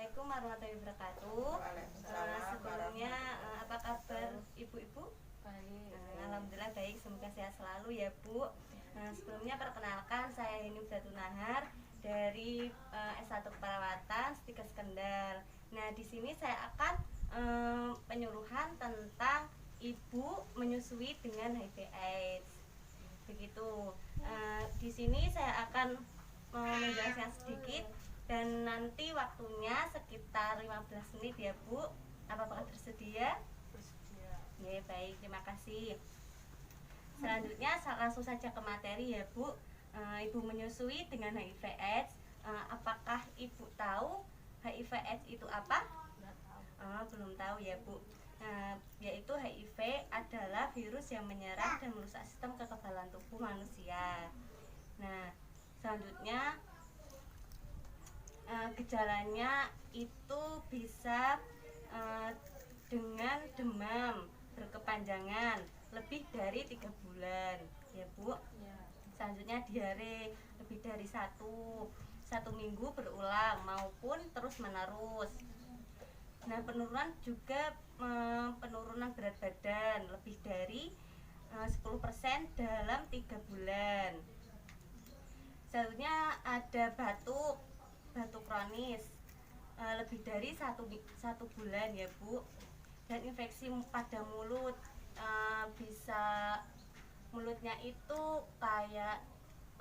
Assalamualaikum warahmatullahi wabarakatuh. Sebelumnya apa kabar ibu-ibu? Baik. Alhamdulillah baik, semoga sehat selalu ya Bu. Sebelumnya perkenalkan, saya Hinum Nahar dari S1 Keperawatan Stikes Kendal. Nah, di sini saya akan penyuluhan tentang ibu menyusui dengan HIV/AIDS. Begitu. Di sini saya akan menjelaskan sedikit dan nanti waktunya sekitar 15 menit ya Bu. Apakah tersedia? Bersedia. Ya, baik, terima kasih. Selanjutnya langsung saja ke materi ya Bu. Ibu menyusui dengan HIV/AIDS. Apakah Ibu tahu HIV/AIDS itu apa? Tidak tahu. Belum tahu ya Bu. Yaitu HIV adalah virus yang menyerang dan merusak sistem kekebalan tubuh manusia. Nah, selanjutnya gejalanya itu bisa dengan demam berkepanjangan lebih dari 3 bulan ya Bu. Ya. Selanjutnya diare lebih dari satu minggu berulang maupun terus menerus. Nah, penurunan juga penurunan berat badan lebih dari 10% dalam 3 bulan. Selanjutnya ada batuk kronis lebih dari satu bulan ya Bu. Dan infeksi pada mulut, bisa mulutnya itu kayak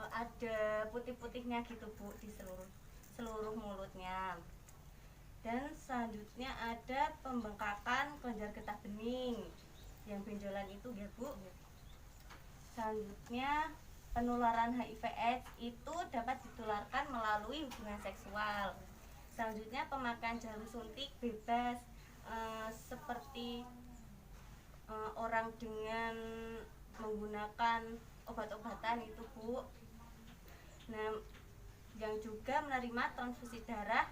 ada putih-putihnya gitu Bu di seluruh mulutnya. Dan selanjutnya ada pembengkakan kelenjar getah bening yang benjolan itu ya Bu. Selanjutnya penularan HIV/AIDS itu dapat ditularkan melalui hubungan seksual. Selanjutnya pemakaian jarum suntik bebas seperti orang dengan menggunakan obat-obatan itu Bu. Nah, yang juga menerima transfusi darah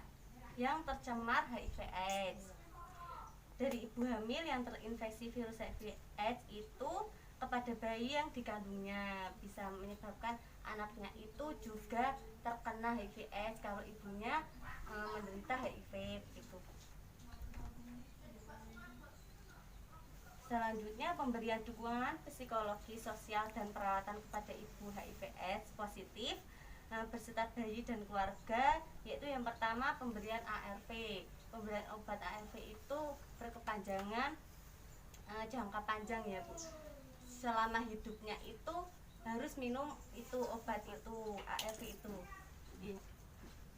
yang tercemar HIV/AIDS dari ibu hamil yang terinfeksi virus HIV/AIDS itu kepada bayi yang dikandungnya, bisa menyebabkan anaknya itu juga terkena HIV/AIDS kalau ibunya menderita HIV gitu. Selanjutnya pemberian dukungan psikologi, sosial dan perawatan kepada ibu HIV/AIDS positif beserta bayi dan keluarga, yaitu yang pertama pemberian ARV. Pemberian obat ARV itu berkepanjangan jangka panjang ya Bu. Selama hidupnya itu harus minum itu obat itu ARV itu.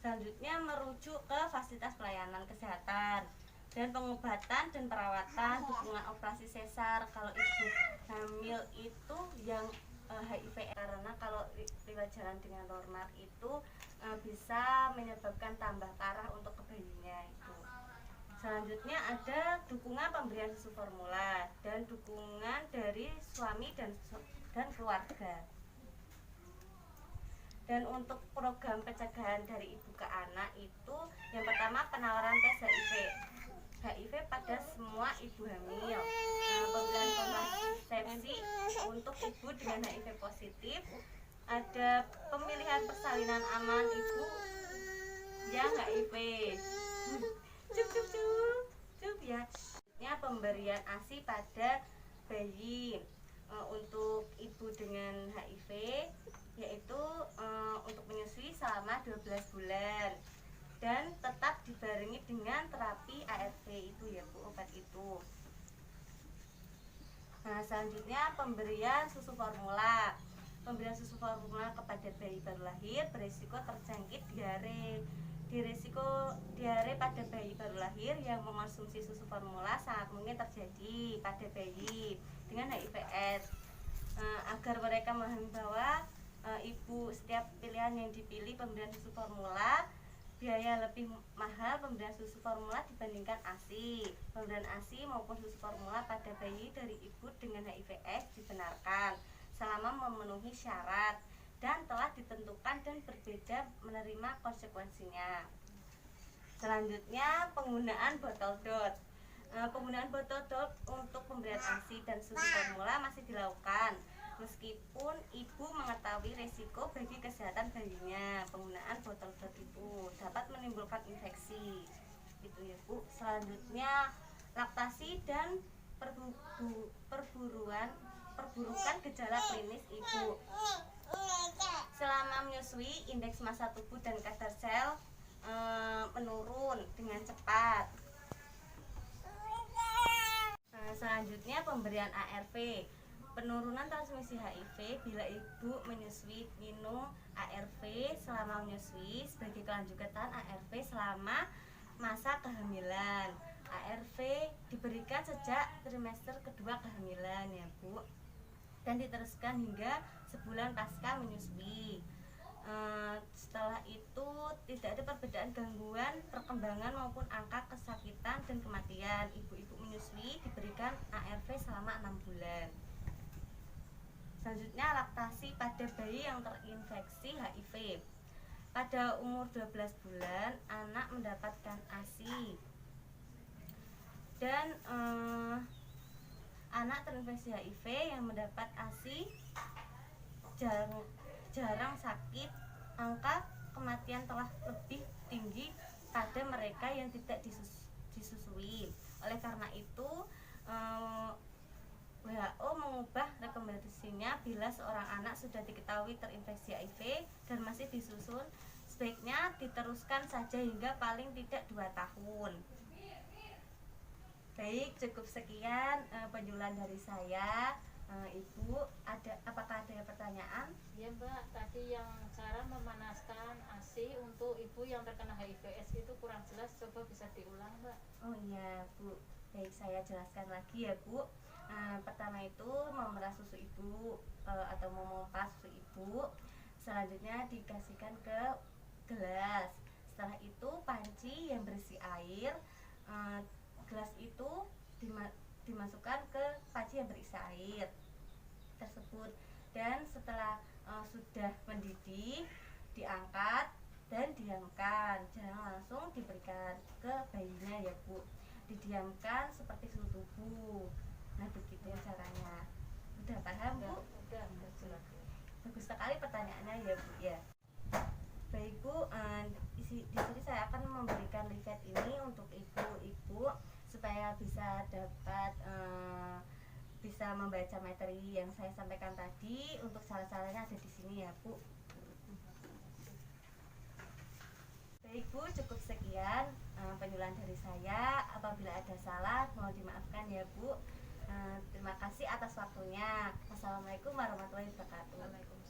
Selanjutnya merujuk ke fasilitas pelayanan kesehatan dan pengobatan dan perawatan, dukungan operasi sesar kalau ibu hamil itu yang HIV, karena kalau lewat jalan dengan normal itu bisa menyebabkan tambah parah untuk bayinya itu. Selanjutnya ada dukungan pemberian susu formula dan dukungan dari suami dan keluarga. Dan untuk program pencegahan dari ibu ke anak itu yang pertama penawaran tes HIV pada semua ibu hamil, pemberian kontrasepsi untuk ibu dengan HIV positif, ada pemilihan persalinan aman ibu yang HIV. Cup ya. Pemberian ASI pada bayi untuk ibu dengan HIV, yaitu untuk menyusui selama 12 bulan dan tetap dibarengi dengan terapi ARV itu ya Bu, obat itu. Nah, selanjutnya pemberian susu formula. Pemberian susu formula kepada bayi baru lahir berisiko terjangkit diare. Risiko diare pada bayi baru lahir yang mengonsumsi susu formula sangat mungkin terjadi pada bayi dengan HIV/AIDS. Agar mereka memahami bahwa ibu setiap pilihan yang dipilih pemberian susu formula biaya lebih mahal pemberian susu formula dibandingkan ASI. Pemberian ASI maupun susu formula pada bayi dari ibu dengan HIV/AIDS dibenarkan selama memenuhi syarat dan telah ditentukan dan berbeda menerima konsekuensinya. Selanjutnya penggunaan botol dot. Penggunaan botol dot untuk pemberian ASI dan susu formula masih dilakukan meskipun ibu mengetahui resiko bagi kesehatan bayinya. Penggunaan botol dot itu dapat menimbulkan infeksi. gitu ya Bu. Selanjutnya laktasi dan perburukan gejala klinis ibu. Selama menyusui, indeks massa tubuh dan kadar sel menurun dengan cepat. Selanjutnya pemberian ARV. Penurunan transmisi HIV bila ibu menyusui minum ARV selama menyusui sebagai kelanjutan ARV selama masa kehamilan. ARV diberikan sejak trimester kedua kehamilan ya Bu, dan diteruskan hingga sebulan pasca menyusui. Setelah itu tidak ada perbedaan gangguan perkembangan maupun angka kesakitan dan kematian. Ibu-ibu menyusui diberikan ARV selama 6 bulan. Selanjutnya laktasi pada bayi yang terinfeksi HIV. Pada umur 12 bulan anak mendapatkan ASI dan anak terinfeksi HIV yang mendapat ASI jarang sakit. Angka kematian telah lebih tinggi pada mereka yang tidak disusui. Oleh karena itu WHO mengubah rekomendasinya bila seorang anak sudah diketahui terinfeksi HIV dan masih disusun, sebaiknya diteruskan saja hingga paling tidak 2 tahun. Baik, cukup sekian penjelasan dari saya. Ibu, apakah ada pertanyaan? Ya Mbak, tadi yang cara memanaskan ASI untuk ibu yang terkena HIV/AIDS itu kurang jelas, coba bisa diulang Mbak. Oh iya Bu, baik, saya jelaskan lagi ya Bu. Pertama itu memerah susu ibu atau memompa susu ibu. Selanjutnya dikasihkan ke gelas. Setelah itu panci yang berisi air, gelas itu dimasukkan ke panci yang berisi air tersebut, dan setelah sudah mendidih diangkat dan didiamkan, jangan langsung diberikan ke bayinya ya Bu, didiamkan seperti suhu tubuh. Nah begitu caranya. Udah paham Bu? Udah jelas. Bagus sekali pertanyaannya ya Bu ya. Baik Bu, di sini saya akan memberikan leaflet ini untuk ibu-ibu supaya bisa dapat bisa membaca materi yang saya sampaikan tadi. Untuk salah-salahnya ada di sini ya Bu. Baik Bu, cukup sekian penjelasan dari saya. Apabila ada salah mohon dimaafkan ya Bu. Terima kasih atas waktunya. Wassalamualaikum warahmatullahi wabarakatuh.